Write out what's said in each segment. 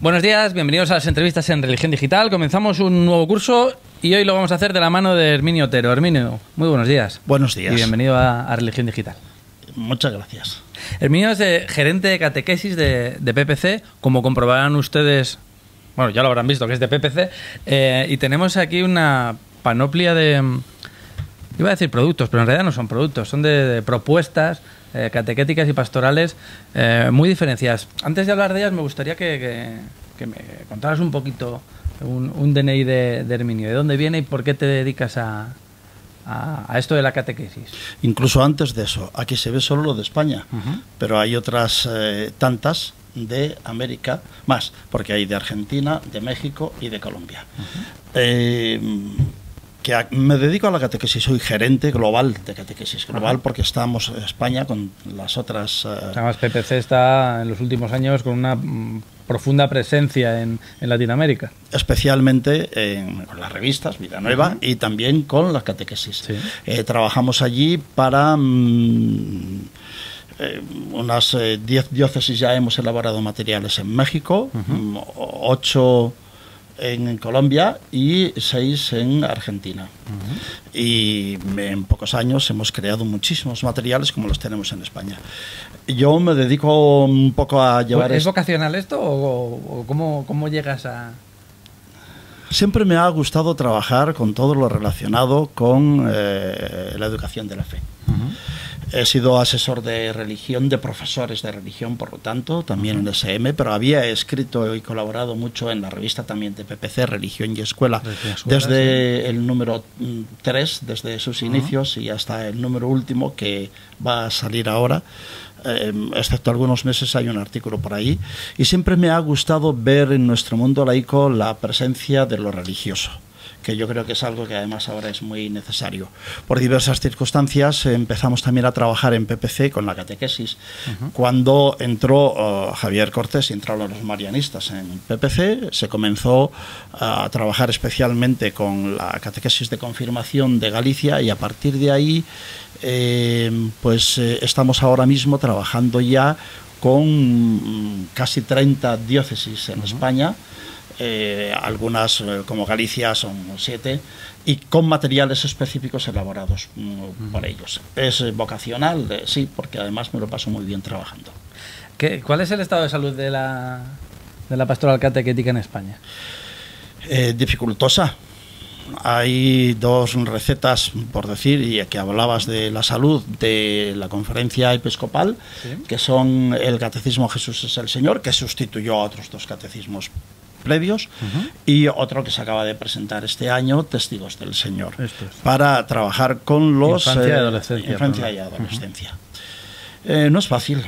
Buenos días, bienvenidos a las entrevistas en Religión Digital. Comenzamos un nuevo curso y hoy lo vamos a hacer de la mano de Herminio Otero. Herminio, muy buenos días. Buenos días. Y bienvenido a Religión Digital. Muchas gracias. Herminio es gerente de catequesis de PPC, como comprobarán ustedes, bueno, ya lo habrán visto que es de PPC, y tenemos aquí una panoplia de, iba a decir productos, pero en realidad no son productos, son de propuestas catequéticas y pastorales muy diferenciadas. Antes de hablar de ellas me gustaría que me contaras un poquito un DNI de Herminio, de dónde viene y por qué te dedicas a esto de la catequesis. Incluso antes de eso, aquí se ve solo lo de España, pero hay otras tantas de América, más, porque hay de Argentina, de México y de Colombia. Me dedico a la catequesis, soy gerente global de catequesis global, porque estamos en España con las otras... Además, PPC está en los últimos años con una profunda presencia en Latinoamérica. Especialmente con las revistas Vida Nueva y también con la catequesis. Sí. Trabajamos allí para... unas 10 diócesis ya hemos elaborado materiales en México, 8 en Colombia y 6 en Argentina. Y en pocos años hemos creado muchísimos materiales como los tenemos en España. Yo me dedico un poco a llevar... ¿Es vocacional esto o cómo llegas a...? Siempre me ha gustado trabajar con todo lo relacionado con la educación de la fe. He sido asesor de religión, de profesores de religión, por lo tanto, también en SM, pero había escrito y colaborado mucho en la revista también de PPC, Religión y Escuela, desde el número 3, desde sus inicios y hasta el número último que va a salir ahora. Excepto algunos meses hay un artículo por ahí, y siempre me ha gustado ver en nuestro mundo laico la presencia de lo religioso, que yo creo que es algo que además ahora es muy necesario. Por diversas circunstancias empezamos también a trabajar en PPC con la catequesis. Cuando entró Javier Cortés y entraron los marianistas en PPC, se comenzó a trabajar especialmente con la catequesis de confirmación de Galicia, y a partir de ahí estamos ahora mismo trabajando ya con casi 30 diócesis en España. Algunas como Galicia son 7, y con materiales específicos elaborados por ellos. Es vocacional, sí, porque además me lo paso muy bien trabajando. ¿Cuál es el estado de salud de la pastoral catequética en España? Dificultosa. Hay 2 recetas, por decir, y que hablabas de la salud de la conferencia episcopal, que son el Catecismo Jesús es el Señor, que sustituyó a otros 2 catecismos previos, y otro que se acaba de presentar este año, Testigos del Señor, para trabajar con los infancia y adolescencia. No es fácil,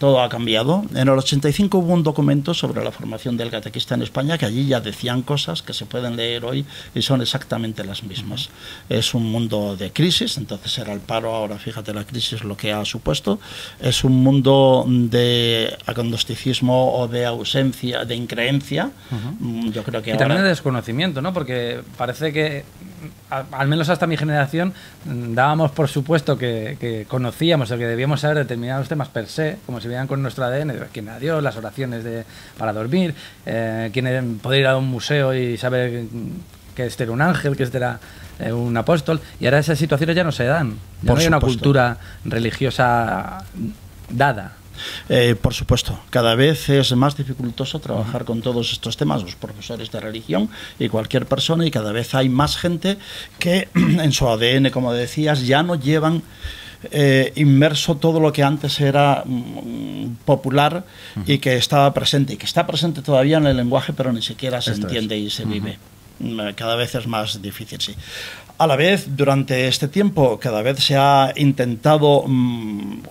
todo ha cambiado. En el 85 hubo un documento sobre la formación del catequista en España, que allí ya decían cosas que se pueden leer hoy y son exactamente las mismas. Es un mundo de crisis, entonces era el paro, ahora fíjate la crisis lo que ha supuesto. Es un mundo de agnosticismo o de ausencia, de increencia. Yo creo que y también de desconocimiento, ¿no? Porque parece que, al menos hasta mi generación, dábamos por supuesto que conocíamos o que debíamos saber determinados temas per se, como si vieran con nuestro ADN, quién era Dios, las oraciones para dormir, poder ir a un museo y saber que este era un ángel, que este era un apóstol, y ahora esas situaciones ya no se dan, ya no hay una cultura religiosa dada. Por supuesto, cada vez es más dificultoso trabajar con todos estos temas, los profesores de religión y cualquier persona, y cada vez hay más gente que en su ADN, como decías, ya no llevan inmerso todo lo que antes era popular y que estaba presente, y que está presente todavía en el lenguaje, pero ni siquiera se entiende y se vive. Cada vez es más difícil, sí. A la vez, durante este tiempo, cada vez se ha intentado,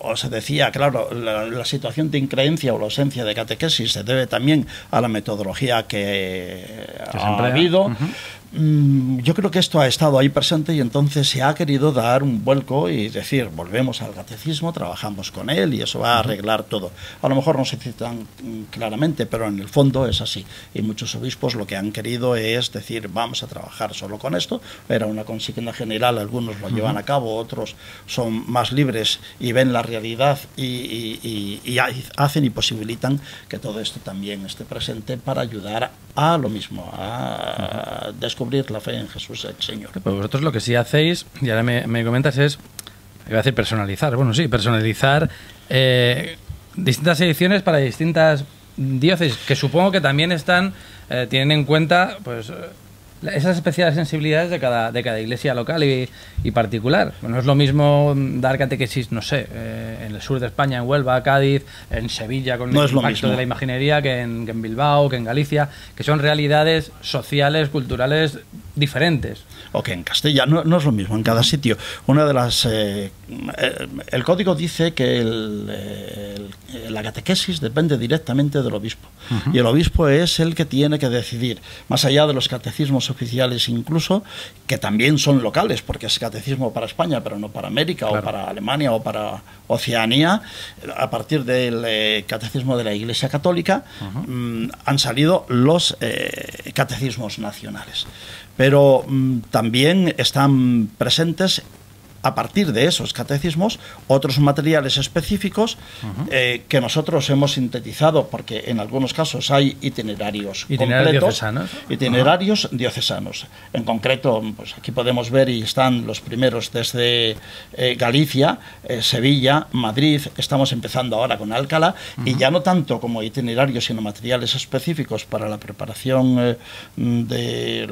o se decía, claro, la situación de increencia o la ausencia de catequesis se debe también a la metodología que ha habido. yo creo que esto ha estado ahí presente y entonces se ha querido dar un vuelco y decir, volvemos al catecismo, trabajamos con él y eso va a arreglar todo. A lo mejor no se dice tan claramente, pero en el fondo es así. Y muchos obispos lo que han querido es decir, vamos a trabajar solo con esto. Era una consigna general, algunos lo llevan a cabo, otros son más libres y ven la realidad y hacen y posibilitan que todo esto también esté presente para ayudar a lo mismo, a descubrir la fe en Jesús el Señor. Pues vosotros lo que sí hacéis, y ahora me comentas, es, iba a decir personalizar, bueno, sí, personalizar distintas ediciones para distintas diócesis, que supongo que también tienen en cuenta pues esas especiales sensibilidades de cada iglesia local y particular. No es lo mismo dar catequesis, no sé, en el sur de España, en Huelva, Cádiz, en Sevilla, con el impacto de la imaginería, que en Bilbao, que en Galicia, que son realidades sociales, culturales diferentes. O que en Castilla, no es lo mismo en cada sitio. Una de las el código dice que la catequesis depende directamente del obispo. Y el obispo es el que tiene que decidir, más allá de los catecismos oficiales incluso, que también son locales, porque es catecismo para España, pero no para América, claro, o para Alemania, o para Oceanía. A partir del catecismo de la Iglesia Católica han salido los catecismos nacionales. Pero también están presentes, a partir de esos catecismos, otros materiales específicos que nosotros hemos sintetizado, porque en algunos casos hay itinerarios completos, diocesanos. Itinerarios diocesanos. En concreto, pues aquí podemos ver, y están los primeros desde Galicia, Sevilla, Madrid, estamos empezando ahora con Alcalá, y ya no tanto como itinerarios, sino materiales específicos para la preparación de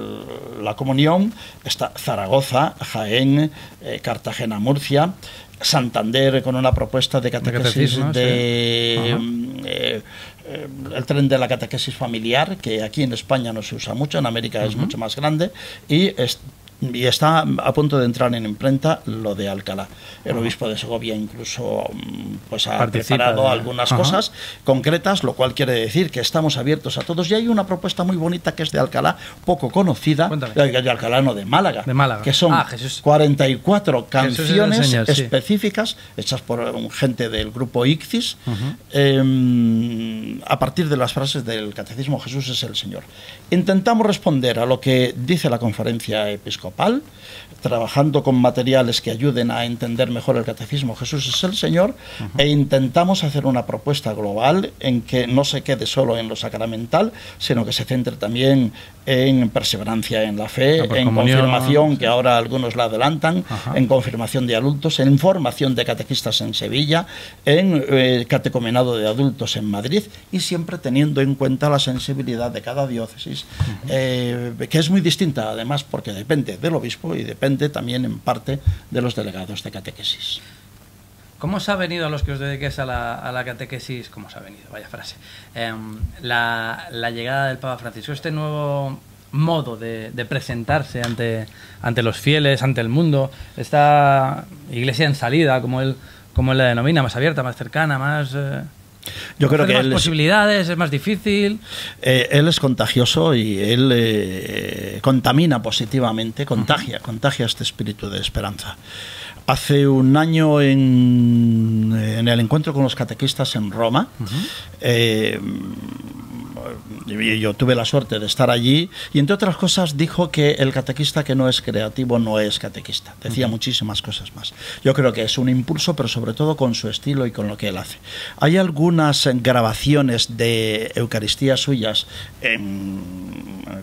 la comunión. Está Zaragoza, Jaén, Cartagena, Murcia, Santander, con una propuesta de catequesis el tren de la catequesis familiar, que aquí en España no se usa mucho, en América es mucho más grande, y está a punto de entrar en imprenta lo de Alcalá. El obispo de Segovia incluso pues ha preparado algunas cosas concretas, lo cual quiere decir que estamos abiertos a todos. Y hay una propuesta muy bonita que es de Alcalá, poco conocida, de Alcalá, no, de Málaga, que son 44 canciones específicas hechas por gente del grupo Ixcis, a partir de las frases del Catecismo Jesús es el Señor. Intentamos responder a lo que dice la Conferencia Episcopal, trabajando con materiales que ayuden a entender mejor el catecismo Jesús es el Señor, e intentamos hacer una propuesta global en que no se quede solo en lo sacramental, sino que se centre también en perseverancia en la fe, en confirmación, que ahora algunos la adelantan, en confirmación de adultos, en formación de catequistas en Sevilla, en catecomenado de adultos en Madrid, y siempre teniendo en cuenta la sensibilidad de cada diócesis, que es muy distinta además, porque depende del obispo y depende también en parte de los delegados de catequesis. ¿Cómo os ha venido a los que os dediquéis a la catequesis? ¿Cómo os ha venido? Vaya frase. La llegada del Papa Francisco, este nuevo modo de presentarse ante los fieles, ante el mundo, esta iglesia en salida, como él la denomina, más abierta, más cercana, más... Yo creo que más posibilidades, es más difícil. Él es contagioso y él contamina positivamente, contagia este espíritu de esperanza. Hace un año en el encuentro con los catequistas en Roma, yo tuve la suerte de estar allí, y entre otras cosas dijo que el catequista que no es creativo no es catequista. Decía muchísimas cosas más. Yo creo que es un impulso, pero sobre todo con su estilo y con lo que él hace. Hay algunas grabaciones de Eucaristía suyas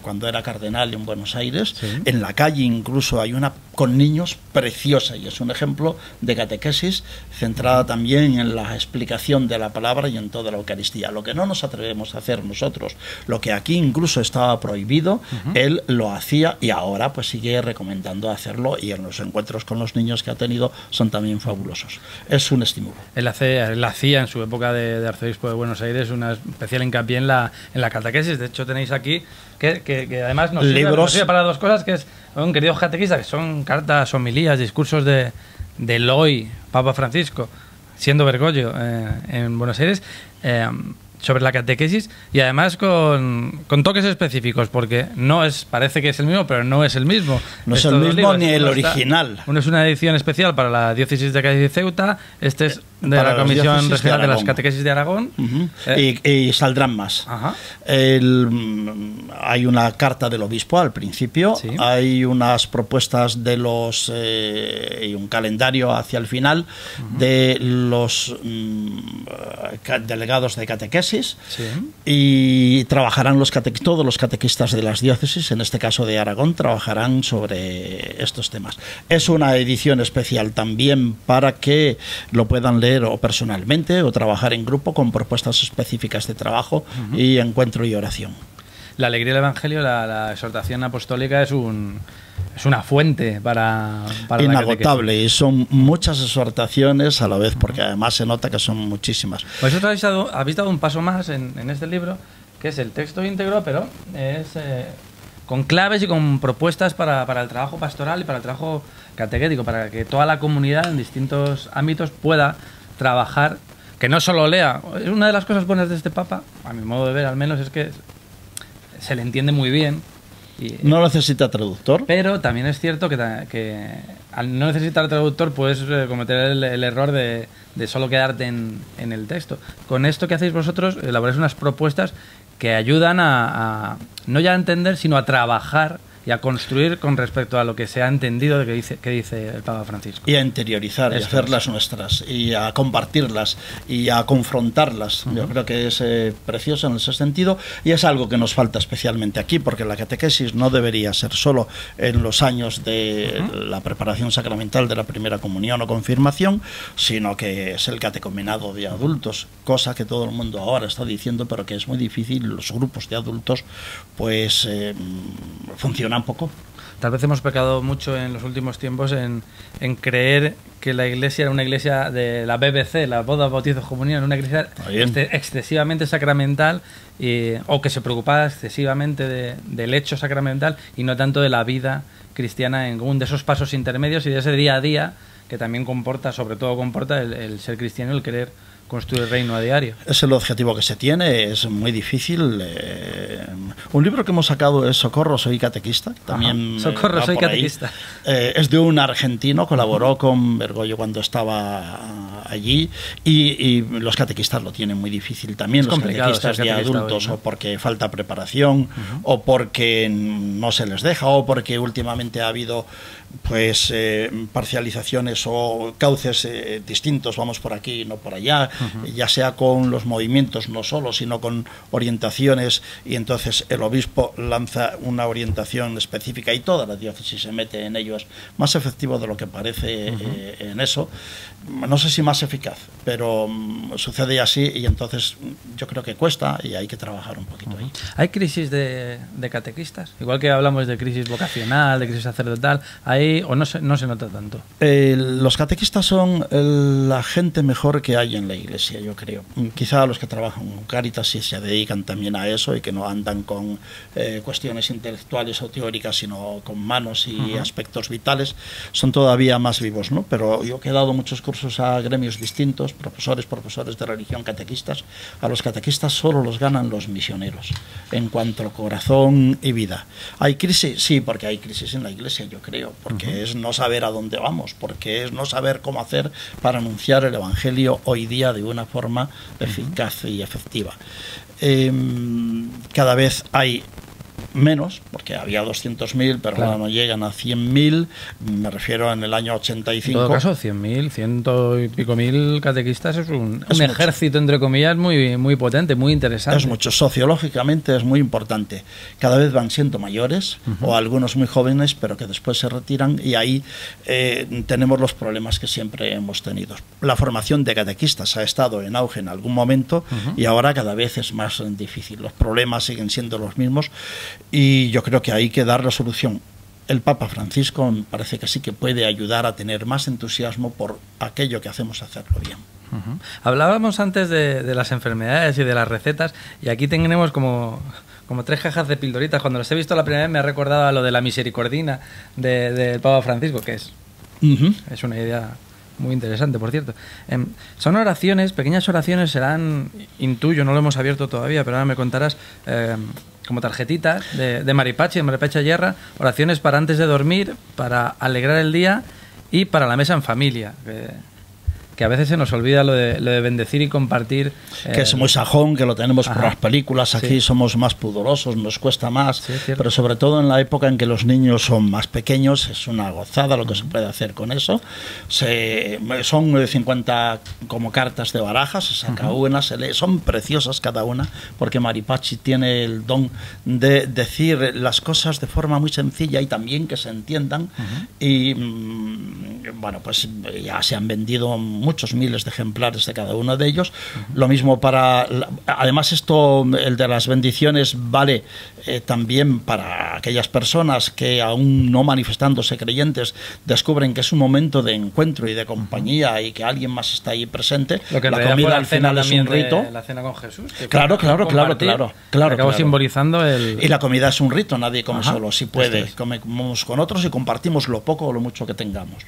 cuando era cardenal en Buenos Aires, en la calle incluso hay una con niños preciosa, y es un ejemplo de catequesis centrada también en la explicación de la palabra y en toda la Eucaristía. Lo que no nos atrevemos a hacer nosotros, lo que aquí incluso estaba prohibido, él lo hacía, y ahora pues sigue recomendando hacerlo, y en los encuentros con los niños que ha tenido son también fabulosos. Es un estímulo. Él hacía en su época de arzobispo de Buenos Aires una especial hincapié en la catequesis. De hecho tenéis aquí que además nos sirve para dos cosas, que es un querido catequista, que son cartas, homilías, discursos del hoy Papa Francisco, siendo Bergoglio en Buenos Aires, sobre la catequesis y además con toques específicos, porque parece que es el mismo, pero no es el mismo. No es el mismo ni el original. Uno es una edición especial para la diócesis de Cádiz y Ceuta, este es de la Comisión Regional de las Catequesis de Aragón. Y saldrán más. Hay una carta del obispo al principio, sí. Hay unas propuestas de los y un calendario hacia el final de los delegados de catequesis, sí. Y trabajarán todos los catequistas de las diócesis, en este caso de Aragón, trabajarán sobre estos temas. Es una edición especial también para que lo puedan leer o personalmente o trabajar en grupo con propuestas específicas de trabajo y encuentro y oración. La alegría del Evangelio, la exhortación apostólica es una fuente para inagotable, y son muchas exhortaciones a la vez, porque además se nota que son muchísimas. Vosotros habéis dado un paso más en este libro, que es el texto íntegro, pero es con claves y con propuestas para el trabajo pastoral y para el trabajo catequético, para que toda la comunidad en distintos ámbitos pueda trabajar, que no solo lea. Una de las cosas buenas de este Papa, a mi modo de ver al menos, es que se le entiende muy bien. Y, no necesita traductor. Pero también es cierto que al no necesitar traductor puedes cometer el error de solo quedarte en el texto. Con esto que hacéis vosotros, elaboráis unas propuestas que ayudan a no ya a entender, sino a trabajar y a construir con respecto a lo que se ha entendido de que dice el Papa Francisco. Y a interiorizar, y a hacerlas nuestras, y a compartirlas, y a confrontarlas. Yo creo que es precioso en ese sentido, y es algo que nos falta especialmente aquí, porque la catequesis no debería ser solo en los años de la preparación sacramental de la primera comunión o confirmación, sino que es el catecumenado de adultos, cosa que todo el mundo ahora está diciendo, pero que es muy difícil. Los grupos de adultos pues funcionan poco. Tal vez hemos pecado mucho en los últimos tiempos en creer que la iglesia era una iglesia de la BBC, la boda, bautizo, comunión, una iglesia excesivamente sacramental, o que se preocupaba excesivamente del hecho sacramental y no tanto de la vida cristiana en un de esos pasos intermedios y de ese día a día que también sobre todo comporta el ser cristiano, el querer construir el reino a diario. Es el objetivo que se tiene, es muy difícil. Un libro que hemos sacado es Socorro, soy catequista. También Socorro, soy catequista. Es de un argentino, colaboró con Bergoglio cuando estaba allí, y los catequistas lo tienen muy difícil también, los catequistas de adultos, hoy, ¿no? O porque falta preparación, o porque no se les deja, o porque últimamente ha habido pues parcializaciones o cauces distintos, vamos por aquí y no por allá, ya sea con los movimientos no solo, sino con orientaciones, y entonces el obispo lanza una orientación específica y toda la diócesis se mete en ello. Es más efectivo de lo que parece en eso. No sé si más eficaz, pero sucede así, y entonces yo creo que cuesta y hay que trabajar un poquito ahí. ¿Hay crisis de catequistas? Igual que hablamos de crisis vocacional, de crisis sacerdotal, ¿hay o no se nota tanto? Los catequistas son la gente mejor que hay en la iglesia, yo creo. Quizá los que trabajan con Cáritas y se dedican también a eso y que no andan con cuestiones intelectuales o teóricas, sino con manos y aspectos vitales, son todavía más vivos, ¿no? Pero yo he dado muchos cursos a gremios distintos, profesores de religión, catequistas. A los catequistas solo los ganan los misioneros en cuanto a corazón y vida. ¿Hay crisis? Sí, porque hay crisis en la iglesia, yo creo, porque es no saber a dónde vamos, porque es no saber cómo hacer para anunciar el Evangelio hoy día de una forma eficaz y efectiva. Cada vez hay menos, porque había 200.000, pero claro, no llegan a 100.000, me refiero en el año 85. En todo caso, 100.000, ciento y pico mil catequistas es un ejército, entre comillas, muy, muy potente, muy interesante. Es mucho, sociológicamente es muy importante. Cada vez van siendo mayores, o algunos muy jóvenes, pero que después se retiran, y ahí tenemos los problemas que siempre hemos tenido. La formación de catequistas ha estado en auge en algún momento, y ahora cada vez es más difícil. Los problemas siguen siendo los mismos, y yo creo que hay que dar la solución. El Papa Francisco me parece que sí que puede ayudar a tener más entusiasmo por aquello que hacemos, hacerlo bien. Hablábamos antes de las enfermedades y de las recetas, y aquí tenemos como 3 cajas de pildoritas. Cuando las he visto la primera vez me ha recordado a lo de la misericordina del Papa Francisco, que es una idea Muy interesante, por cierto. Son oraciones, pequeñas oraciones, serán, intuyo, no lo hemos abierto todavía, pero ahora me contarás, como tarjetitas de Maripachi, de Maripachi Yerra, oraciones para antes de dormir, para alegrar el día y para la mesa en familia. Que a veces se nos olvida lo de bendecir y compartir. Que es muy sajón, que lo tenemos por las películas, aquí sí. somos más pudorosos, nos cuesta más, Sí, pero sobre todo en la época en que los niños son más pequeños, es una gozada lo que se puede hacer con eso. Son 50 como cartas de barajas, se saca una, se lee, son preciosas cada una, porque Maripachi tiene el don de decir las cosas de forma muy sencilla y también que se entiendan. Y bueno, pues ya se han vendido muchos miles de ejemplares de cada uno de ellos. Lo mismo para... Además, esto, el de las bendiciones, vale también para aquellas personas que, aún no manifestándose creyentes, descubren que es un momento de encuentro y de compañía y que alguien más está ahí presente. Lo que la comida al final es un rito. La cena con Jesús. Claro. Acabo simbolizando el... Y la comida es un rito, nadie come solo. Si puede, comemos con otros y compartimos lo poco o lo mucho que tengamos.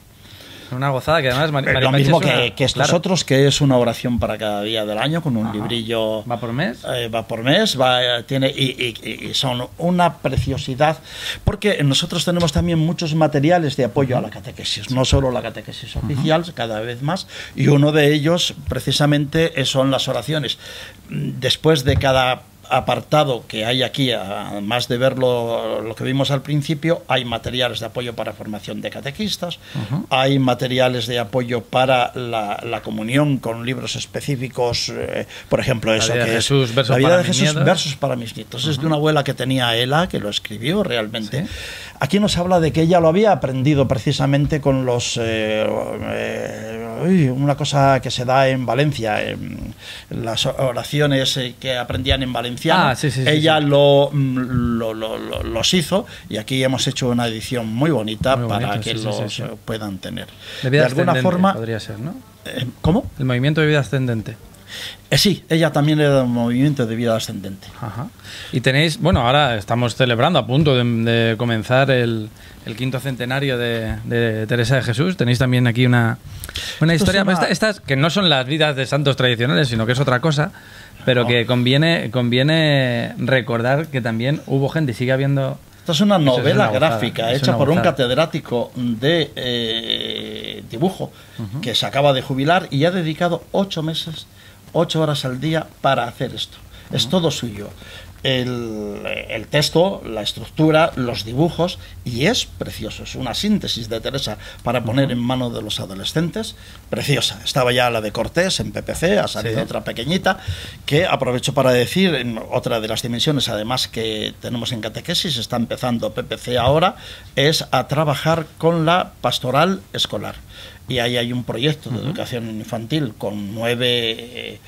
Una gozada que además lo mismo que estos otros, que es una oración para cada día del año con un librillo. ¿Va por mes? Va por mes, tiene y son una preciosidad, porque nosotros tenemos también muchos materiales de apoyo a la catequesis, no solo la catequesis oficial, cada vez más, y uno de ellos precisamente son las oraciones. Después de cada apartado que hay aquí, además de ver lo que vimos al principio, hay materiales de apoyo para formación de catequistas, hay materiales de apoyo para la comunión con libros específicos, por ejemplo, eso que Jesús, es la vida de Jesús, versos para mis nietos. Es de una abuela que tenía Ela, que lo escribió realmente. ¿Sí? Aquí nos habla de que ella lo había aprendido precisamente con los una cosa que se da en Valencia, las oraciones que aprendían en Valenciano. Ella los hizo, y aquí hemos hecho una edición muy bonita para que los puedan tener. De alguna forma podría ser, ¿no? ¿Cómo? El movimiento de vida ascendente. Sí, ella también era un movimiento de vida ascendente. Y tenéis, bueno, ahora estamos celebrando, a punto de comenzar el 5º centenario de Teresa de Jesús. Tenéis también aquí una historia, estas que no son las vidas de santos tradicionales, sino que es otra cosa, pero que conviene recordar que también hubo gente y sigue habiendo... Esta es una novela gráfica hecha por un catedrático de dibujo que se acaba de jubilar y ha dedicado 8 meses, 8 horas al día para hacer esto. Es todo suyo. El texto, la estructura, los dibujos, y es precioso. Es una síntesis de Teresa para poner en manos de los adolescentes. Preciosa. Estaba ya la de Cortés en PPC, ha salido otra pequeñita, que aprovecho para decir, en otra de las dimensiones además que tenemos en catequesis, está empezando PPC ahora, es a trabajar con la pastoral escolar. Y ahí hay un proyecto de educación infantil con 9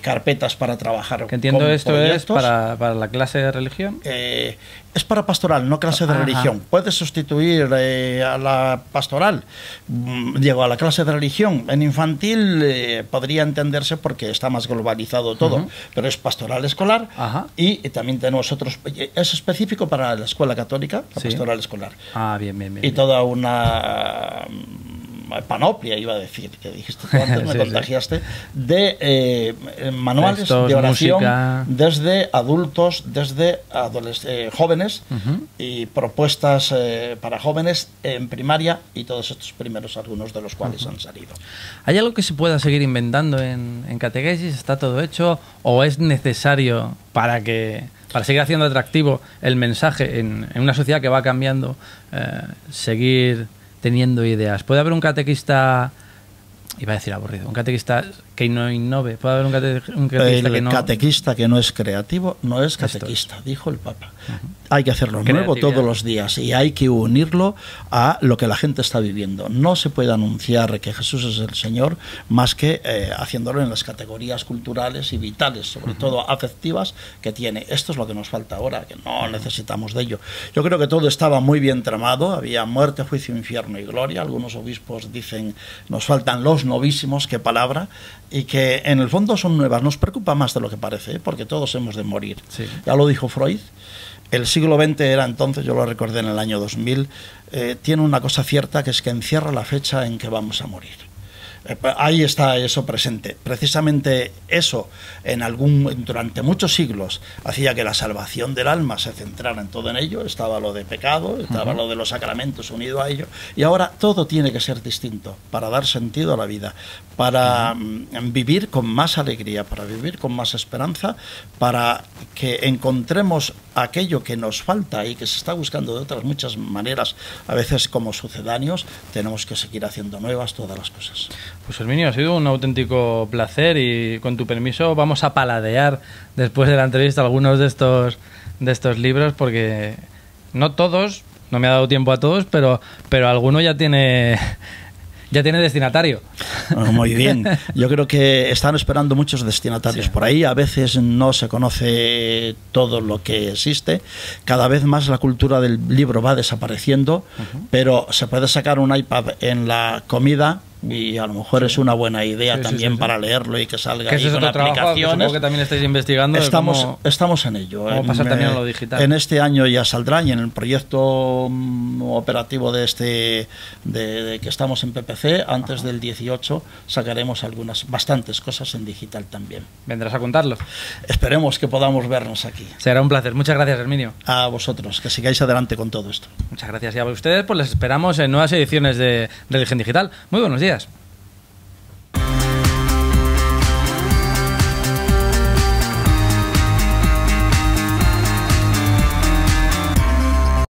carpetas para trabajar. Que entiendo esto proyectos. Es para la clase de religión. Es para pastoral, no clase de religión. Puedes sustituir a la pastoral, digo, a la clase de religión. En infantil podría entenderse porque está más globalizado todo, pero es pastoral escolar. Y también tenemos otros. Es específico para la escuela católica, la pastoral escolar. Bien. Y toda una panoplia, iba a decir, que dijiste tú antes, me contagiaste, de manuales textos, de oración, música, desde adultos, desde jóvenes, y propuestas para jóvenes en primaria, y todos estos primeros, algunos de los cuales han salido. ¿Hay algo que se pueda seguir inventando en catequesis? ¿Está todo hecho? ¿O es necesario para seguir haciendo atractivo el mensaje en una sociedad que va cambiando, seguir teniendo ideas? ¿Puede haber un catequista, iba a decir aburrido, un catequista que no innove? ¿Puede haber un catequista que no...? El catequista que no es creativo no es catequista, dijo el Papa. Hay que hacerlo nuevo todos los días y hay que unirlo a lo que la gente está viviendo. No se puede anunciar que Jesús es el Señor más que haciéndolo en las categorías culturales y vitales, sobre todo afectivas, que tiene. Esto es lo que nos falta ahora, que no necesitamos de ello. Yo creo que todo estaba muy bien tramado, había muerte, juicio, infierno y gloria. Algunos obispos dicen, nos faltan los novísimos, qué palabra, y que en el fondo son nuevas. Nos preocupa más de lo que parece, porque todos hemos de morir. Ya lo dijo Freud. El siglo XX era entonces, yo lo recordé en el año 2000, tiene una cosa cierta, que es que encierra la fecha en que vamos a morir. Ahí está eso presente. Precisamente eso, durante muchos siglos, hacía que la salvación del alma se centrara en todo en ello. Estaba lo de pecado, estaba lo de los sacramentos unido a ello. Y ahora todo tiene que ser distinto para dar sentido a la vida, para vivir con más alegría, para vivir con más esperanza, para que encontremos aquello que nos falta y que se está buscando de otras muchas maneras, a veces como sucedáneos. Tenemos que seguir haciendo nuevas todas las cosas. Pues Herminio, ha sido un auténtico placer y con tu permiso vamos a paladear después de la entrevista algunos de estos libros, porque no todos, no me ha dado tiempo a todos, pero alguno ya tiene destinatario. Muy bien. Yo creo que están esperando muchos destinatarios por ahí. A veces no se conoce todo lo que existe. Cada vez más la cultura del libro va desapareciendo, pero se puede sacar un iPad en la comida y a lo mejor es una buena idea también para leerlo y que salga ahí con aplicaciones. Supongo que también estáis investigando. Estamos en ello. Cómo pasar también a lo digital. En este año ya saldrá, y en el proyecto operativo de que estamos en PPC, antes del 18 sacaremos bastantes cosas en digital también. ¿Vendrás a contarlo? Esperemos que podamos vernos aquí. Será un placer. Muchas gracias, Herminio. A vosotros, que sigáis adelante con todo esto. Muchas gracias. Y a ustedes pues les esperamos en nuevas ediciones de Religión Digital. Muy buenos días.